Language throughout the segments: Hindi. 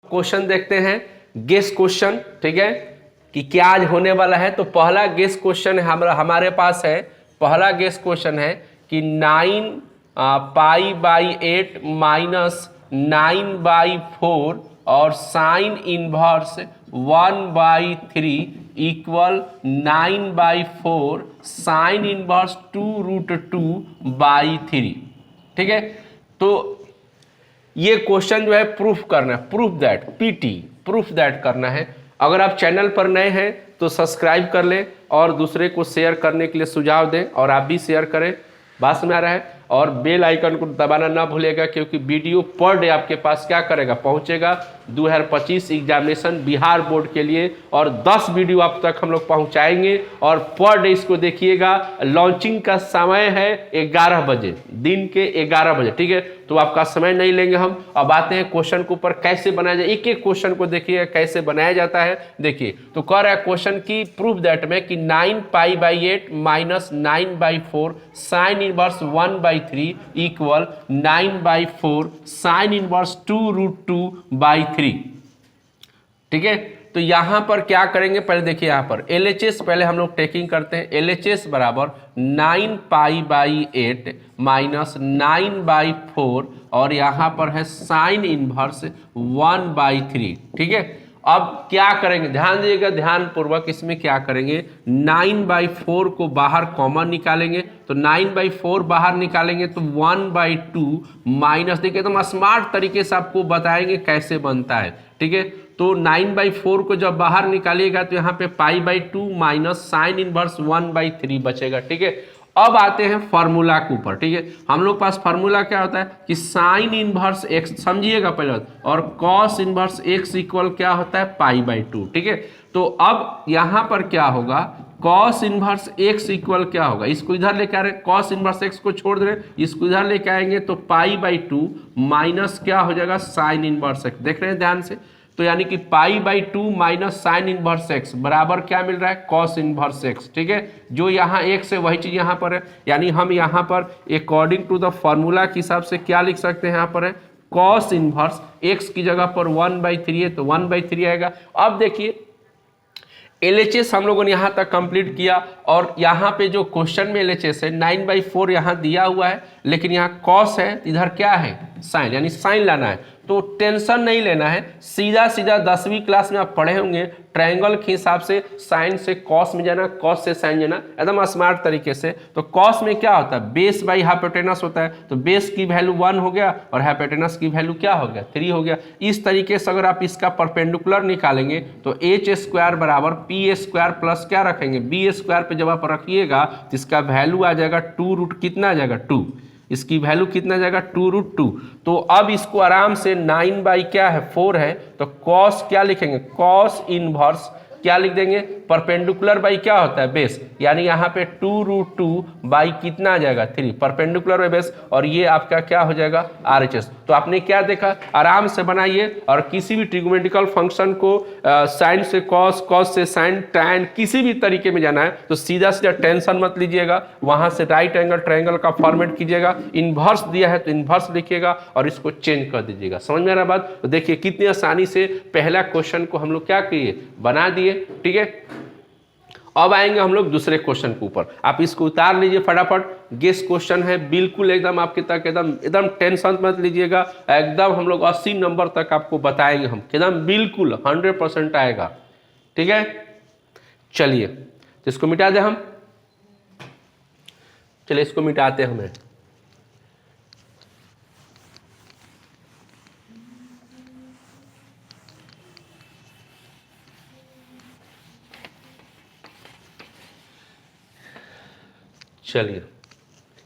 क्वेश्चन देखते हैं, गेस क्वेश्चन, ठीक है, कि क्या आज होने वाला है। तो पहला गेस क्वेश्चन हमारे पास है, पहला गेस क्वेश्चन है कि 9π/8 माइनस 9/4 और sign inverse 1/3 equal 9/4 sine inverse 2√2/3। ठीक है, तो ये क्वेश्चन जो है प्रूफ करना है, प्रूफ दैट करना है। अगर आप चैनल पर नए हैं तो सब्सक्राइब कर लें और दूसरे को शेयर करने के लिए सुझाव दें, और आप भी शेयर करें, बात में आ रहा है। और बेल आइकन को दबाना ना भूलेगा, क्योंकि वीडियो पर डे आपके पास क्या करेगा, पहुंचेगा 2025 एग्जामिनेशन बिहार बोर्ड के लिए, और 10 वीडियो आप तक हम लोग पहुंचाएंगे। और पर डे इसको देखिएगा। लॉन्चिंग का समय है 11 बजे, दिन के 11 बजे, ठीक है। तो आपका समय नहीं लेंगे हम। अब आते हैं क्वेश्चन के ऊपर, कैसे बनाया जाए। एक एक क्वेश्चन को देखिए कैसे बनाया जाता है। देखिए, तो कह रहा है क्वेश्चन की प्रूफ दैट में कि 9π/8 minus 9/4 sine inverse 1/3 equal 9/4 sine inverse 2√2/3। ठीक है, तो यहां पर क्या करेंगे, पहले देखिए यहां पर LHS पहले हम लोग टेकिंग करते हैं। LHS बराबर 9π/8 माइनस 9/4 और यहां पर है साइन इनवर्स 1/3। ठीक है, अब क्या करेंगे, ध्यान दीजिएगा, ध्यान पूर्वक इसमें क्या करेंगे, 9/4 को बाहर कॉमन निकालेंगे। तो 9/4 बाहर निकालेंगे तो 1/2 माइनस, देखिए एकदम स्मार्ट तरीके से आपको बताएंगे कैसे बनता है। ठीक है, तो 9/4 को जब बाहर निकालिएगा तो यहाँ पे π/2 माइनस साइन इनवर्स 1/3 बचेगा। ठीक है, अब आते हैं फार्मूला के ऊपर। ठीक है, हम लोग पास फार्मूला क्या होता है कि साइन इनवर्स x, समझिएगा पहले, और कॉस इनवर्स x इक्वल क्या होता है π/2। ठीक है, तो अब यहाँ पर क्या होगा, कॉस इनवर्स x इक्वल क्या होगा, इसको इधर लेके आ रहे हैं, कॉस इनवर्स x को छोड़ दे रहे हैं, इसको इधर लेके आएंगे तो π/2 माइनस क्या हो जाएगा साइन इनवर्स x। देख रहे हैं ध्यान से, तो यानी कि π/2 माइनस साइन इनवर्स x बराबर क्या मिल रहा है, कॉस इनवर्स x। ठीक है, जो यहाँ x है वही चीज यहाँ पर है, यानी हम यहाँ पर अकॉर्डिंग टू द फॉर्मूला के हिसाब से क्या लिख सकते हैं, यहाँ पर है कॉस इनवर्स x की जगह पर 1/3 है तो 1/3 आएगा। अब देखिए LHS हम लोगों ने यहाँ तक कंप्लीट किया, और यहाँ पे जो क्वेश्चन में LHS है 9/4 यहाँ दिया हुआ है, लेकिन यहाँ कॉस है, इधर क्या है साइन, यानी साइन लाना है। तो टेंशन नहीं लेना है, सीधा 10वीं क्लास में आप पढ़े होंगे, ट्रायंगल के हिसाब से साइन से कॉस में जाना, कॉस से साइन जाना, एकदम स्मार्ट तरीके से। तो कॉस में क्या होता है, बेस बाई हाइपोटेनस होता है, तो बेस की वैल्यू 1 हो गया और हाइपोटेनस की वैल्यू क्या हो गया, 3 हो गया। इस तरीके से अगर आप इसका परपेंडिकुलर निकालेंगे तो h² बराबर p² प्लस क्या रखेंगे, b² पे जब आप रखिएगा तो इसका वैल्यू आ जाएगा 2 कितना आ जाएगा 2, इसकी वैल्यू कितना जाएगा 2√2। तो अब इसको आराम से 9/4 है तो कॉस क्या लिखेंगे, कॉस इनवर्स क्या लिख देंगे, परपेंडिकुलर बाई क्या होता है बेस, यानी यहाँ पे 2√2 बाई कितना आ जाएगा 3, परपेंडिकुलर बाई बेस, और ये आपका क्या हो जाएगा RHS। तो आपने क्या देखा, आराम से बनाइए, और किसी भी ट्रिग्नोमेट्रिकल फंक्शन को साइन से कॉस, कॉस से साइन, टैन, किसी भी तरीके में जाना है तो सीधा टेंशन मत लीजिएगा, वहां से राइट एंगल ट्रायंगल का फॉर्मेट कीजिएगा, इन्वर्स दिया है तो इन्वर्स लिखिएगा और इसको चेंज कर दीजिएगा। समझ में आ रहा बात। तो देखिए कितनी आसानी से पहला क्वेश्चन को हम लोग क्या किए, बना दिए। ठीक है, अब आएंगे हम लोग दूसरे क्वेश्चन के ऊपर, आप इसको उतार लीजिए फटाफट। गेस क्वेश्चन है, बिल्कुल एकदम आपके तक एकदम टेंशन मत लीजिएगा, एकदम हम लोग 80 नंबर तक आपको बताएंगे हम, एकदम बिल्कुल 100% आएगा। ठीक है, चलिए तो इसको मिटा दे हम, चलिए इसको मिटाते हैं हमें। चलिए,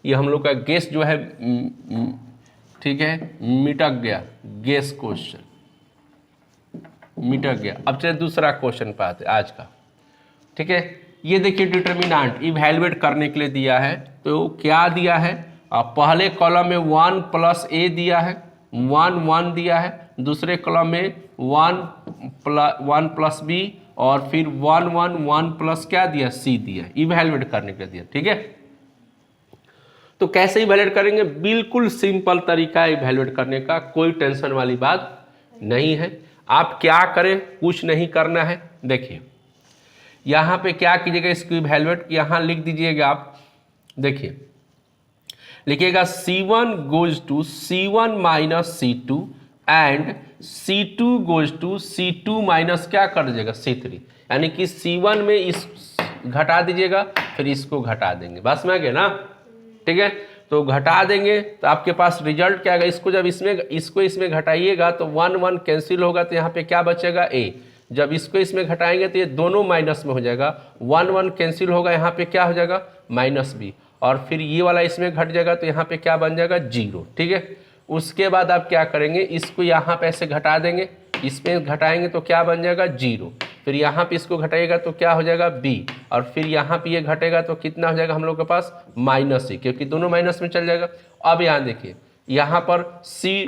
ये हम लोग का गेस जो है ठीक है मिटक गया, गेस क्वेश्चन मिटक गया। अब चलिए दूसरा क्वेश्चन पे आते आज का। ठीक है, ये देखिए डिटर्मिनेंट इवैल्यूएट करने के लिए दिया है, तो क्या दिया है, पहले कॉलम में 1 + a दिया है, 1 दिया है, दूसरे कॉलम में 1 + b और फिर 1 प्लस क्या दिया, c दिया, इवैल्यूएट करने के लिए दिया। ठीक है, तो कैसे इवैल्यूएट करेंगे, बिल्कुल सिंपल तरीका है इवैल्यूएट करने का, कोई टेंशन वाली बात नहीं है। आप क्या करें, कुछ नहीं करना है। देखिए यहाँ पे क्या कीजिएगा, इसको इवैल्यूएट यहाँ लिख दीजिएगा आप। देखिए लिखिएगा C1 goes to C1 minus C2 and C2 goes to C2 minus क्या कर दीजिएगा C3, यानी कि C1 में इस घटा दीजिएगा, फिर इसको घटा देंगे, बस में आ गया ना। ठीक है, तो घटा देंगे तो आपके पास रिजल्ट क्या आएगा, इसको जब इसमें घटाइएगा तो 1 1 कैंसिल होगा, तो यहाँ पे क्या बचेगा A। जब इसको इसमें घटाएंगे तो ये दोनों माइनस में हो जाएगा, 1 1 कैंसिल होगा, यहाँ पे क्या हो जाएगा माइनस B, और फिर ये वाला इसमें घट जाएगा तो यहाँ पे क्या बन जाएगा 0। ठीक है, उसके बाद आप क्या करेंगे, इसको यहाँ पे ऐसे घटा देंगे, इसमें घटाएंगे तो क्या बन जाएगा 0, फिर यहाँ पे इसको घटाइएगा तो क्या हो जाएगा B, और फिर यहाँ पे ये घटेगा तो कितना हो जाएगा हम लोग के पास -C, क्योंकि दोनों माइनस में चल जाएगा। अब यहाँ देखिए यहाँ पर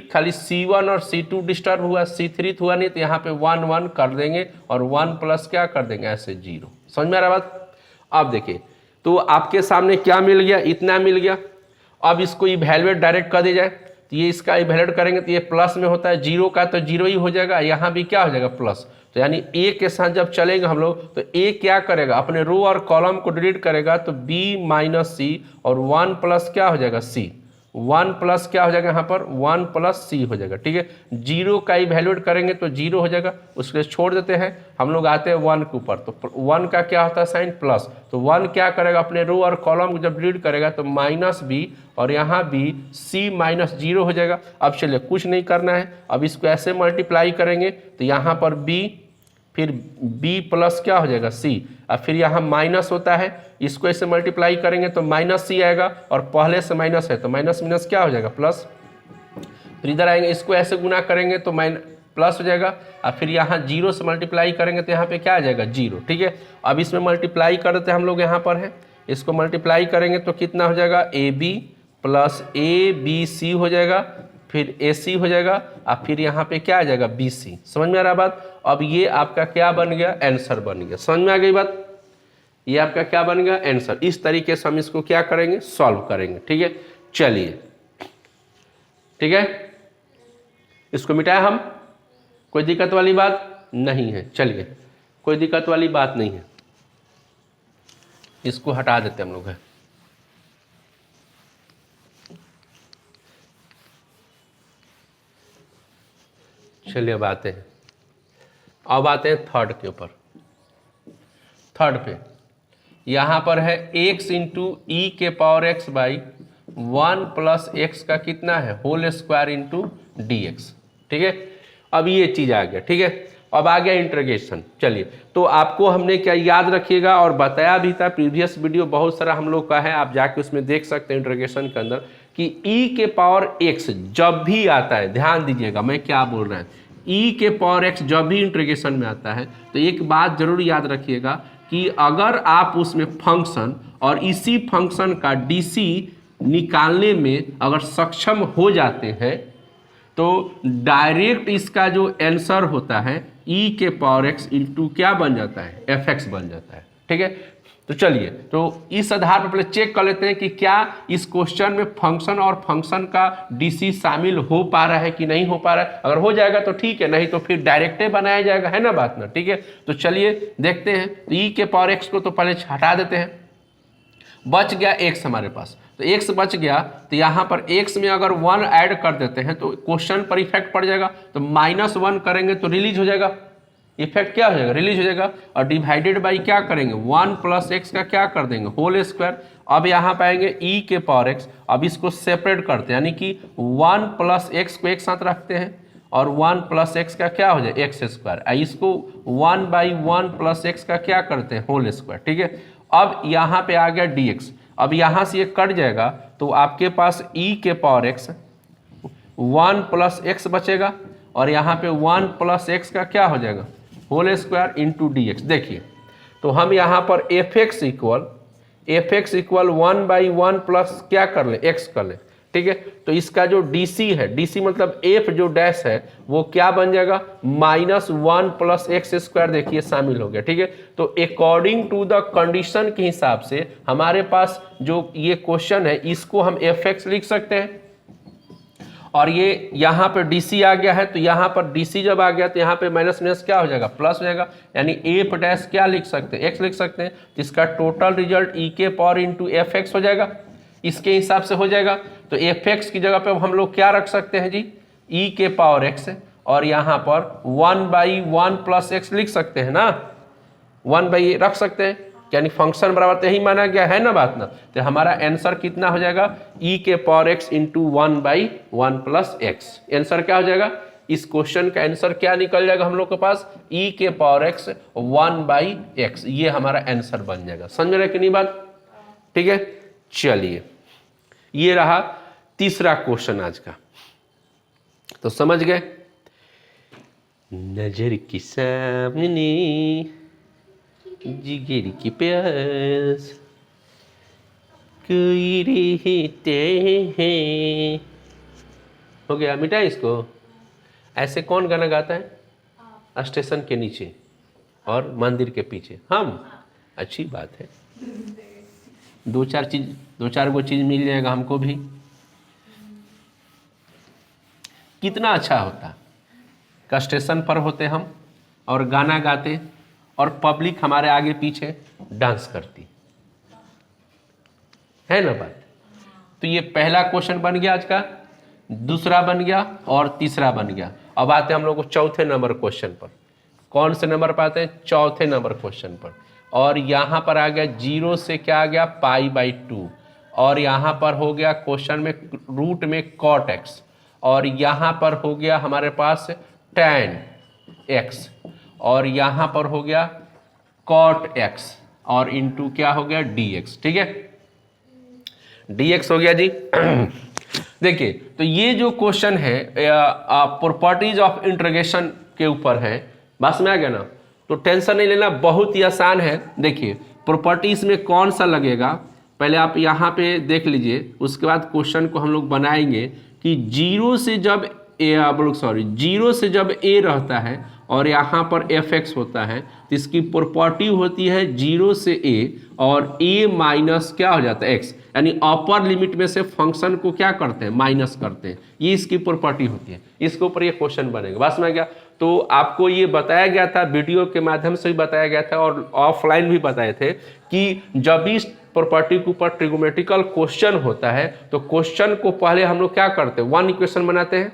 खाली C1 और C2 डिस्टर्ब हुआ, C3 हुआ नहीं, तो यहाँ पे 1 1 कर देंगे और 1 प्लस क्या कर देंगे ऐसे 0। समझ में आ रहा बात। अब देखिए तो आपके सामने क्या मिल गया, इतना मिल गया। अब इसको इवैल्यूएट डायरेक्ट कर दिया जाए तो ये इसका इवैल्यूएट करेंगे तो ये प्लस में होता है, 0 का तो 0 ही हो जाएगा, यहाँ भी क्या हो जाएगा प्लस। तो यानी A के साथ जब चलेंगे हम लोग तो A क्या करेगा, अपने रो और कॉलम को डिलीट करेगा, तो B माइनस C और 1 प्लस क्या हो जाएगा C, 1 प्लस क्या हो जाएगा यहाँ पर 1 प्लस C हो जाएगा। ठीक है, 0 का इवैल्यूएट करेंगे तो 0 हो जाएगा, उसके छोड़ देते हैं, हम लोग आते हैं 1 के ऊपर, तो 1 का क्या होता है साइन प्लस, तो 1 क्या करेगा अपने रो और कॉलम को जब डिलीट करेगा तो -B और यहाँ भी C -0 हो जाएगा। अब चलिए कुछ नहीं करना है, अब इसको ऐसे मल्टीप्लाई करेंगे तो यहाँ पर B, फिर B प्लस क्या हो जाएगा C, और फिर यहाँ माइनस होता है, इसको ऐसे मल्टीप्लाई करेंगे तो -C आएगा, और पहले से माइनस है तो माइनस माइनस क्या हो जाएगा प्लस, फिर इधर आएंगे इसको ऐसे गुना करेंगे तो प्लस हो जाएगा, और फिर यहाँ 0 से मल्टीप्लाई करेंगे तो यहाँ पे क्या आ जाएगा 0। ठीक है, अब इसमें मल्टीप्लाई कर देते हैं हम लोग, यहाँ पर है, इसको मल्टीप्लाई करेंगे तो कितना हो जाएगा AB प्लस ABC हो जाएगा, फिर AC हो जाएगा, और फिर यहाँ पे क्या आ जाएगा BC। समझ में आ रहा बात। अब ये आपका क्या बन गया, आंसर बन गया। समझ में आ गई बात, ये आपका क्या बन गया आंसर। इस तरीके से हम इसको क्या करेंगे, सॉल्व करेंगे। ठीक है, चलिए ठीक है, इसको मिटाए हम, कोई दिक्कत वाली बात नहीं है। चलिए कोई दिक्कत वाली बात नहीं है, इसको हटा देते हम लोग है। चलिए अब आते हैं थर्ड के ऊपर। थर्ड पे यहाँ पर है x इंटू ई के power x by 1 plus x का कितना है होल स्क्वायर इंटू dx। ठीक है, अब ये चीज़ आ गया। ठीक है, अब आ गया इंटीग्रेशन। चलिए तो आपको हमने क्या याद रखिएगा और बताया भी था, प्रीवियस वीडियो बहुत सारा हम लोग का है, आप जाके उसमें देख सकते हैं इंटीग्रेशन के अंदर, कि e के पावर x जब भी आता है, ध्यान दीजिएगा मैं क्या बोल रहा हूँ, e के पावर x जब भी इंटीग्रेशन में आता है तो एक बात जरूर याद रखिएगा कि अगर आप उसमें फंक्शन और इसी फंक्शन का DC निकालने में अगर सक्षम हो जाते हैं तो डायरेक्ट इसका जो आंसर होता है e के पावर x इंटू क्या बन जाता है, fx बन जाता है। ठीक है, तो चलिए तो इस आधार पर पहले चेक कर लेते हैं कि क्या इस क्वेश्चन में फंक्शन और फंक्शन का DC शामिल हो पा रहा है कि नहीं हो पा रहा है। अगर हो जाएगा तो ठीक है, नहीं तो फिर डायरेक्टे बनाया जाएगा, है ना बात ना। ठीक है, तो चलिए देखते हैं। तो e के पावर x को तो पहले हटा देते हैं, बच गया x हमारे पास, तो x बच गया, तो यहाँ पर x में अगर 1 ऐड कर देते हैं तो क्वेश्चन पर इफेक्ट पड़ जाएगा, तो -1 करेंगे तो रिलीज हो जाएगा, इफेक्ट क्या हो जाएगा रिलीज हो जाएगा, और डिवाइडेड बाई क्या करेंगे 1 प्लस x का क्या कर देंगे होल स्क्वायर। अब यहाँ पाएंगे e के पावर x, अब इसको सेपरेट करते हैं, यानी कि 1 प्लस x को एक साथ रखते हैं और 1 प्लस x का क्या हो जाए एक्स स्क्वायर, इसको 1 बाई 1 प्लस x का क्या करते हैं होल स्क्वायर। ठीक है, अब यहाँ पे आ गया dx, अब यहाँ से ये कट जाएगा तो आपके पास e के पावर x 1 प्लस x बचेगा, और यहाँ पे 1 प्लस x का क्या हो जाएगा होल स्क्वायर इंटू dx। देखिए तो हम यहाँ पर fx इक्वल 1 बाई 1 प्लस क्या कर ले x कर ले। ठीक है, तो इसका जो DC है, DC मतलब f जो डैश है वो क्या बन जाएगा -1 प्लस एक्स स्क्वायर, देखिए शामिल हो गया। ठीक है, तो अकॉर्डिंग टू द कंडीशन के हिसाब से हमारे पास जो ये क्वेश्चन है इसको हम fx लिख सकते हैं, और ये यहाँ पर DC आ गया है, तो यहाँ पर DC जब आ गया तो यहाँ पे माइनस माइनस क्या हो जाएगा, प्लस हो जाएगा, यानी एफ डैश क्या लिख सकते हैं, x लिख सकते हैं, जिसका टोटल रिजल्ट e के पावर इंटू एफ एक्स हो जाएगा, इसके हिसाब से हो जाएगा। तो एफ एक्स की जगह पे हम लोग क्या रख सकते हैं जी, e के पावर x, और यहाँ पर 1/1 प्लस एक्स लिख सकते हैं ना, 1/a रख सकते हैं, यानी फंक्शन बराबर तो यही माना गया है ना बात ना। तो हमारा आंसर कितना हो जाएगा, e के power x into 1/1 plus x. Answer क्या हो जाएगा, इस क्वेश्चन का आंसर क्या निकल जाएगा हम लोग के पास, e के पावर x 1/x, ये हमारा आंसर बन जाएगा। समझ रहे कि नहीं बात, ठीक है। चलिए ये रहा तीसरा क्वेश्चन आज का, तो समझ गए। नजर के सामने जिगर की प्यास कोई रहते हैं, हो गया, मिटा इसको। ऐसे कौन गाना गाता है, स्टेशन के नीचे और मंदिर के पीछे हम, अच्छी बात है, दो चार वो चीज मिल जाएगा हमको भी, कितना अच्छा होता का स्टेशन पर होते हम और गाना गाते और पब्लिक हमारे आगे पीछे डांस करती, है ना बात। तो ये पहला क्वेश्चन बन गया आज का, दूसरा बन गया और तीसरा बन गया। अब आते हैं हम लोग को चौथे नंबर क्वेश्चन पर। कौन से नंबर पर आते हैं, चौथे नंबर क्वेश्चन पर। और यहाँ पर आ गया 0 से क्या आ गया, π/2, और यहाँ पर हो गया क्वेश्चन में रूट में cot x, और यहाँ पर हो गया हमारे पास tan x, और यहाँ पर हो गया cot x, और इंटू क्या हो गया dx, ठीक है, dx हो गया जी। देखिए तो ये जो क्वेश्चन है प्रॉपर्टीज ऑफ इंटीग्रेशन के ऊपर है, बस में आ गया ना, तो टेंशन नहीं लेना, बहुत ही आसान है। देखिए प्रॉपर्टीज में कौन सा लगेगा, पहले आप यहाँ पे देख लीजिए, उसके बाद क्वेश्चन को हम लोग बनाएंगे कि 0 से जब जीरो से जब a रहता है और यहाँ पर fx होता है, तो इसकी प्रॉपर्टी होती है 0 से a और a माइनस क्या हो जाता है x, यानी अपर लिमिट में से फंक्शन को क्या करते हैं, माइनस करते हैं, ये इसकी प्रॉपर्टी होती है। इसके ऊपर ये क्वेश्चन बनेगा, बस में आ गया। तो आपको ये बताया गया था, वीडियो के माध्यम से भी बताया गया था और ऑफलाइन भी बताए थे कि जब इस प्रॉपर्टी के ऊपर ट्रिगोमेट्रिकल क्वेश्चन होता है तो क्वेश्चन को पहले हम लोग क्या करते हैं, 1 इक्वेशन बनाते हैं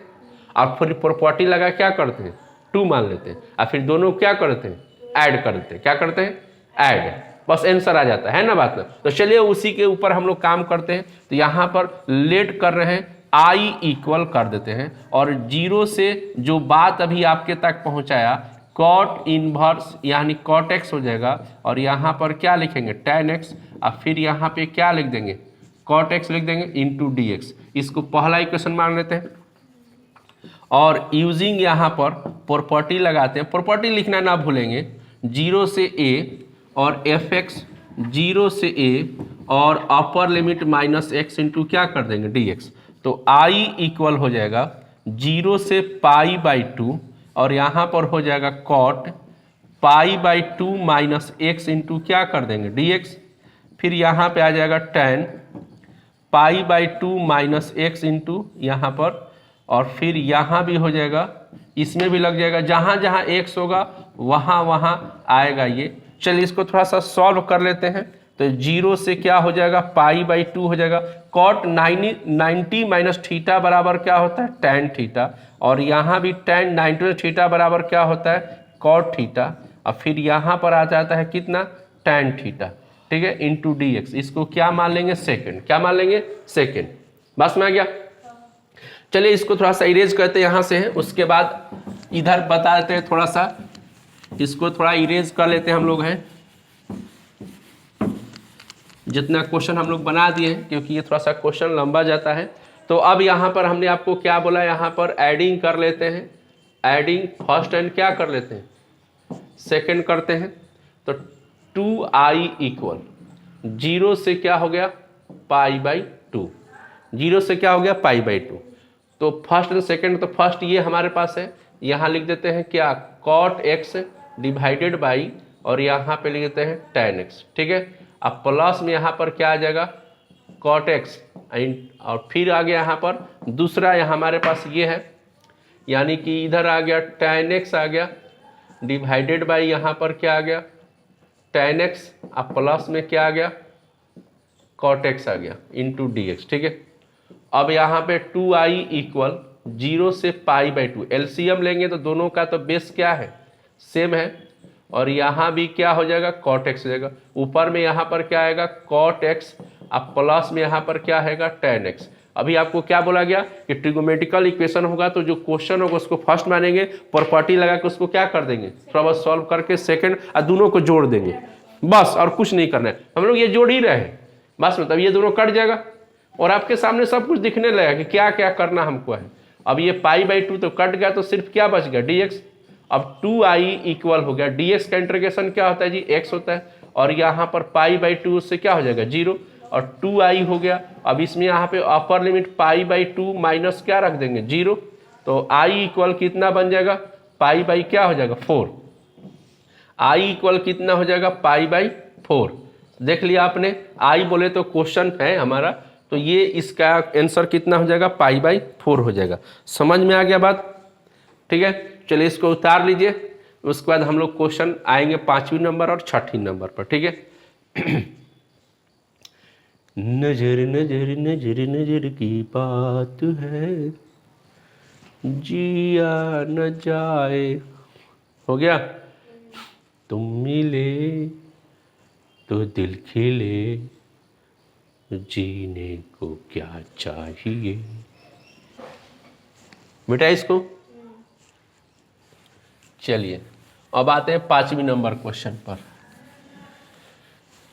और फिर प्रॉपर्टी लगा क्या करते हैं, 2 मान लेते हैं, और फिर दोनों क्या करते हैं, ऐड करते हैं, क्या करते हैं, ऐड, बस आंसर आ जाता है ना बात ना। तो चलिए उसी के ऊपर हम लोग काम करते हैं। तो यहाँ पर लेट कर रहे हैं, आई इक्वल कर देते हैं, और 0 से जो बात अभी आपके तक पहुँचाया कॉट इनवर्स यानी कॉट एक्स हो जाएगा, और यहाँ पर क्या लिखेंगे, tan x, और फिर यहाँ पे क्या लिख देंगे, कॉट एक्स लिख देंगे इंटू dx। इसको पहला इक्वेशन मान लेते हैं और यूजिंग यहाँ पर प्रॉपर्टी लगाते हैं। प्रॉपर्टी लिखना ना भूलेंगे, 0 से a और fx 0 से a और upper limit minus x into क्या कर देंगे dx। तो i इक्वल हो जाएगा 0 से π/2 और यहाँ पर हो जाएगा कॉट π/2 माइनस x इंटू क्या कर देंगे dx। फिर यहाँ पे आ जाएगा tan π/2 माइनस x इंटू यहाँ पर, और फिर यहाँ भी हो जाएगा, इसमें भी लग जाएगा, जहाँ जहाँ x होगा वहाँ वहाँ आएगा ये। चलिए इसको थोड़ा सा सॉल्व कर लेते हैं। तो 0 से क्या हो जाएगा, π/2 हो जाएगा, cot 90 माइनस थीटा बराबर क्या होता है, tan थीटा, और यहाँ भी tan 90 थीटा बराबर क्या होता है, cot थीटा, और फिर यहाँ पर आ जाता है कितना, tan थीटा, ठीक है, इंटू dx। इसको क्या मान लेंगे, सेकेंड, क्या मान लेंगे, सेकेंड, बस में आ गया। चलिए इसको थोड़ा सा इरेज करते हैं यहाँ से है, उसके बाद इधर बता देते हैं, थोड़ा सा इसको थोड़ा इरेज कर लेते हैं हम लोग हैं, जितना क्वेश्चन हम लोग बना दिए हैं, क्योंकि ये थोड़ा सा क्वेश्चन लंबा जाता है। तो अब यहाँ पर हमने आपको क्या बोला, यहाँ पर एडिंग कर लेते हैं, एडिंग फर्स्ट एंड क्या कर लेते हैं, सेकंड करते हैं। तो 2i इक्वल 0 से क्या हो गया, π/2, 0 से क्या हो गया, π/2। तो फर्स्ट एंड सेकंड, तो फर्स्ट ये हमारे पास है, यहाँ लिख देते हैं क्या, cot x डिवाइडेड बाई, और यहाँ पे लिख देते हैं tan x, ठीक है। अब प्लस में यहाँ पर क्या आ जाएगा, cot x और फिर आ गया यहाँ पर दूसरा, यहाँ हमारे पास ये है, यानी कि इधर आ गया tan x आ गया डिवाइडेड बाई यहाँ पर क्या आ गया tan x, अब प्लस में क्या आ गया cot x आ गया इंटू dx। ठीक है, अब यहाँ पे 2i इक्वल 0 से π/2, एलसीएम लेंगे तो दोनों का तो बेस क्या है सेम है, और यहाँ भी क्या हो जाएगा cot x हो जाएगा, ऊपर में यहाँ पर क्या आएगा cot x, अब प्लस में यहाँ पर क्या आएगा tan x। अभी आपको क्या बोला गया कि ट्रिगोमेट्रिकल इक्वेशन होगा तो जो क्वेश्चन होगा उसको फर्स्ट मानेंगे, प्रॉपर्टी लगा के उसको क्या कर देंगे थोड़ा बहुत सॉल्व करके सेकंड, और दोनों को जोड़ देंगे बस, और कुछ नहीं करना है। हम लोग ये जोड़ ही रहे हैं बस, मतलब ये दोनों कट जाएगा और आपके सामने सब कुछ दिखने लगेगा कि क्या क्या करना हमको है। अब ये π/2 तो कट गया, तो सिर्फ क्या बच गया dx। अब 2i इक्वल हो गया dx का इंटीग्रेशन क्या होता है जी x होता है, और यहाँ पर π/2 उससे क्या हो जाएगा 0 और 2i हो गया। अब इसमें यहाँ पे अपर लिमिट π/2 माइनस क्या रख देंगे 0, तो i इक्वल कितना बन जाएगा π/ क्या हो जाएगा 4, i इक्वल कितना हो जाएगा π/4। देख लिया आपने, i बोले तो क्वेश्चन है हमारा, तो ये इसका आंसर कितना हो जाएगा π/4 हो जाएगा। समझ में आ गया बात? ठीक है, चलिए इसको उतार लीजिए, उसके बाद हम लोग क्वेश्चन आएंगे 5वीं नंबर और 6ठी नंबर पर। ठीक है, नजर नजर नजर नजर की बात है, जिया न जाए, हो गया। तुम मिले तो दिल खिले, जीने को क्या चाहिए, बेटा इसको। चलिए अब आते हैं 5वीं नंबर क्वेश्चन पर।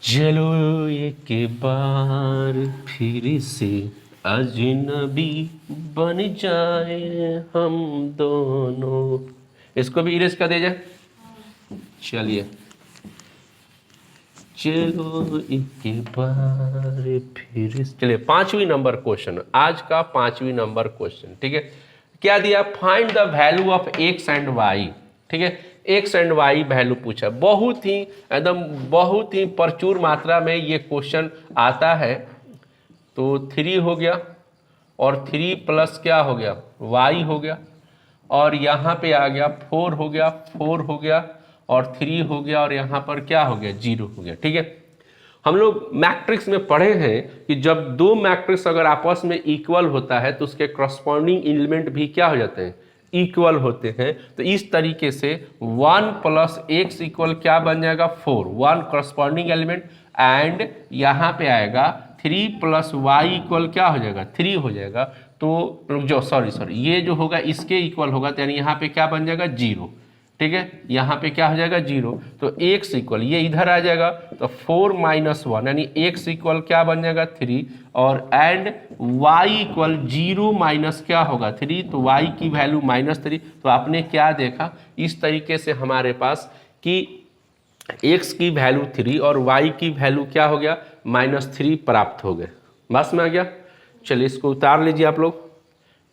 चलो एक बार फिर से अजनबी बन जाए हम दोनों, इसको भी इरेज कर दे जाए। चलिए चलो एक बार फिर, चलिए 5वीं नंबर क्वेश्चन, आज का 5वीं नंबर क्वेश्चन। ठीक है, क्या दिया, find the value of x and y। ठीक है, x एंड y वैल्यू पूछा, बहुत ही एकदम बहुत ही प्रचुर मात्रा में ये क्वेश्चन आता है। तो 3 हो गया और 3 प्लस क्या हो गया y हो गया, और यहाँ पे आ गया 4 हो गया, 4 हो गया और 3 हो गया, और यहाँ पर क्या हो गया 0 हो गया। ठीक है, हम लोग मैट्रिक्स में पढ़े हैं कि जब दो मैट्रिक्स अगर आपस में इक्वल होता है तो उसके करस्पॉन्डिंग एलिमेंट भी क्या हो जाते हैं इक्वल होते हैं। तो इस तरीके से 1 प्लस x इक्वल क्या बन जाएगा 4, 1 करस्पॉन्डिंग एलिमेंट, एंड यहाँ पे आएगा 3 प्लस y इक्वल क्या हो जाएगा 3 हो जाएगा। तो जो सॉरी ये जो होगा इसके इक्वल होगा, तो यानी यहाँ पे क्या बन जाएगा 0। ठीक है, यहाँ पे क्या हो जाएगा 0, तो x इक्वल ये इधर आ जाएगा, तो 4 माइनस 1 यानी x इक्वल क्या बन जाएगा 3, और एंड y इक्वल 0 माइनस क्या होगा 3, तो y की वैल्यू -3। तो आपने क्या देखा, इस तरीके से हमारे पास कि x की वैल्यू 3 और y की वैल्यू क्या हो गया -3 प्राप्त हो गए। बस में आ गया। चलिए इसको उतार लीजिए आप लोग।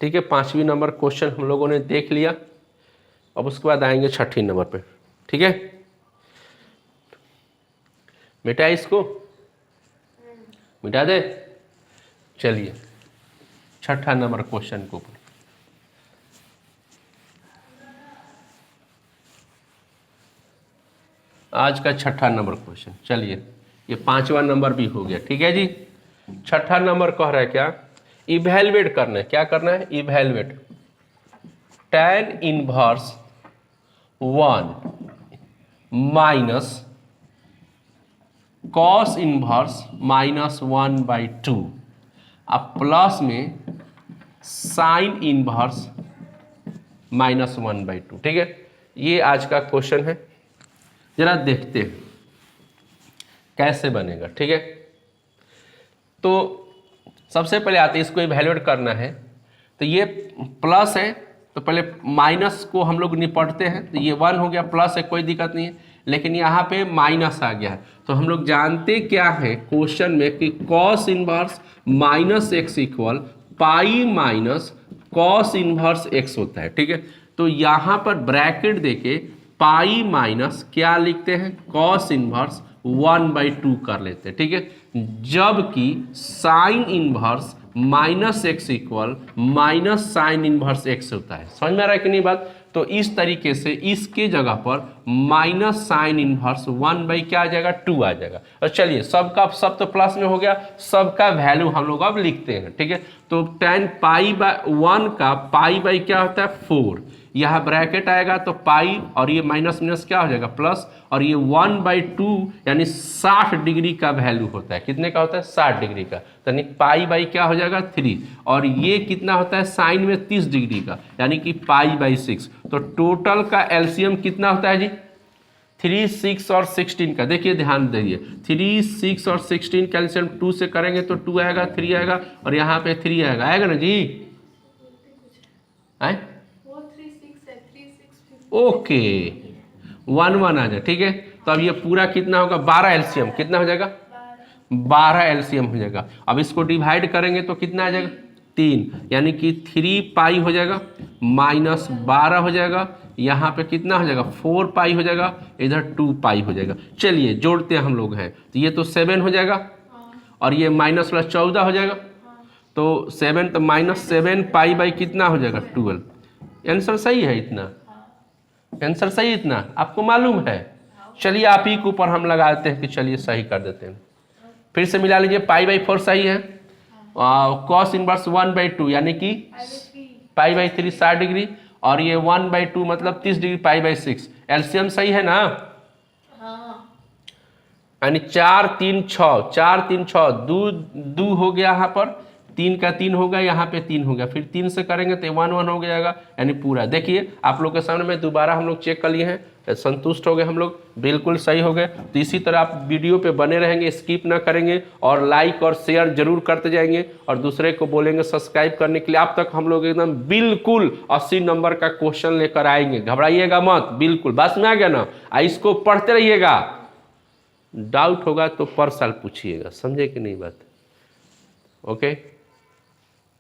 ठीक है, 5वीं नंबर क्वेश्चन हम लोगों ने देख लिया, अब उसके बाद आएंगे 6ठी नंबर पे। ठीक है, मिटा इसको, मिटा दे। चलिए 6ठा नंबर क्वेश्चन के ऊपर, आज का 6ठा नंबर क्वेश्चन। चलिए ये 5वां नंबर भी हो गया। ठीक है जी, 6ठा नंबर कह रहा है क्या, इवैल्यूएट करना है। क्या करना है, evaluate tan inverse 1 minus cos inverse -1/2 अब प्लस में साइन इनवर्स -1/2। ठीक है, ये आज का क्वेश्चन है, जरा देखते हैं कैसे बनेगा। ठीक है, तो सबसे पहले आते इसको इवैल्यूएट करना है, तो ये प्लस है तो पहले माइनस को हम लोग निपटते हैं, तो ये 1 हो गया, प्लस है कोई दिक्कत नहीं है, लेकिन यहाँ पे माइनस आ गया है। तो हम लोग जानते क्या है क्वेश्चन में कि cos inverse -x equal pi minus cos inverse x होता है। ठीक है, तो यहाँ पर ब्रैकेट देके पाई माइनस क्या लिखते हैं कॉस इनवर्स 1/2 कर लेते हैं। ठीक है, जबकि sine inverse minus x equal minus sine inverse x होता है। समझ में आ रहा है कि नहीं बात? तो इस तरीके से इसके जगह पर माइनस साइन इनवर्स 1 क्या आ जाएगा 2 आ जाएगा। और चलिए सबका सब तो प्लस में हो गया, सबका वैल्यू हम लोग अब लिखते हैं। ठीक है, तो tan π/1 का पाई क्या होता है 4, यह ब्रैकेट आएगा तो पाई और ये माइनस माइनस क्या हो जाएगा प्लस, और ये 1/2 यानी 60 डिग्री का वैल्यू होता है। कितने का होता है 60 डिग्री का, यानी पाई क्या हो जाएगा 3, और ये कितना होता है साइन में 30 डिग्री का यानी कि पाई/6। तो टोटल का एलसीएम कितना होता है जी 3, 6 और 16 का। देखिए ध्यान दीजिए 3, 6 और 16 का एलसीएम 2 से करेंगे तो 2 आएगा, 3 आएगा और यहाँ पे 3 आएगा, आएगा ना जी? आए ओके 1 1 आ जाए। ठीक है, तो अब ये पूरा कितना होगा 12 एलसीएम, कितना हो जाएगा 12 एलसीएम हो जाएगा। अब इसको डिवाइड करेंगे तो कितना आ जाएगा 3, यानी कि 3 पाई हो जाएगा माइनस 12 हो जाएगा, यहाँ पे कितना हो जाएगा 4 पाई हो जाएगा, इधर 2 पाई हो जाएगा। चलिए जोड़ते हैं हम लोग हैं, तो ये तो 7 हो जाएगा और ये माइनस वाला 14 हो जाएगा, तो 7 तो माइनस 7 पाई कितना हो जाएगा 12। आंसर सही है इतना, आंसर सही इतना आपको मालूम है। चलिए आप ही के ऊपर हम लगाते हैं कि चलिए सही कर देते हैं। फिर से मिला लीजिए π/4 सही है, cos इनवर्स 1/2 यानी कि π/3 60 डिग्री, और ये 1/2 मतलब 30 डिग्री π/6। एलसीएम सही है ना? यानी 4 3 6 4 3 6 2 हो गया, यहाँ पर 3 का 3 होगा, यहाँ पे 3 हो गया, फिर 3 से करेंगे तो 1 1 हो जाएगा, यानी पूरा। देखिए आप लोग के सामने में दोबारा हम लोग चेक कर लिए हैं, संतुष्ट हो गए हम लोग, बिल्कुल सही हो गए। तो इसी तरह आप वीडियो पे बने रहेंगे, स्किप ना करेंगे और लाइक और शेयर जरूर करते जाएंगे और दूसरे को बोलेंगे सब्सक्राइब करने के लिए। अब तक हम लोग एकदम बिल्कुल 80 नंबर का क्वेश्चन लेकर आएंगे, घबराइएगा मत, बिल्कुल बस में आ गया ना। इसको पढ़ते रहिएगा, डाउट होगा तो पर साल पूछिएगा, समझे कि नहीं बात? ओके।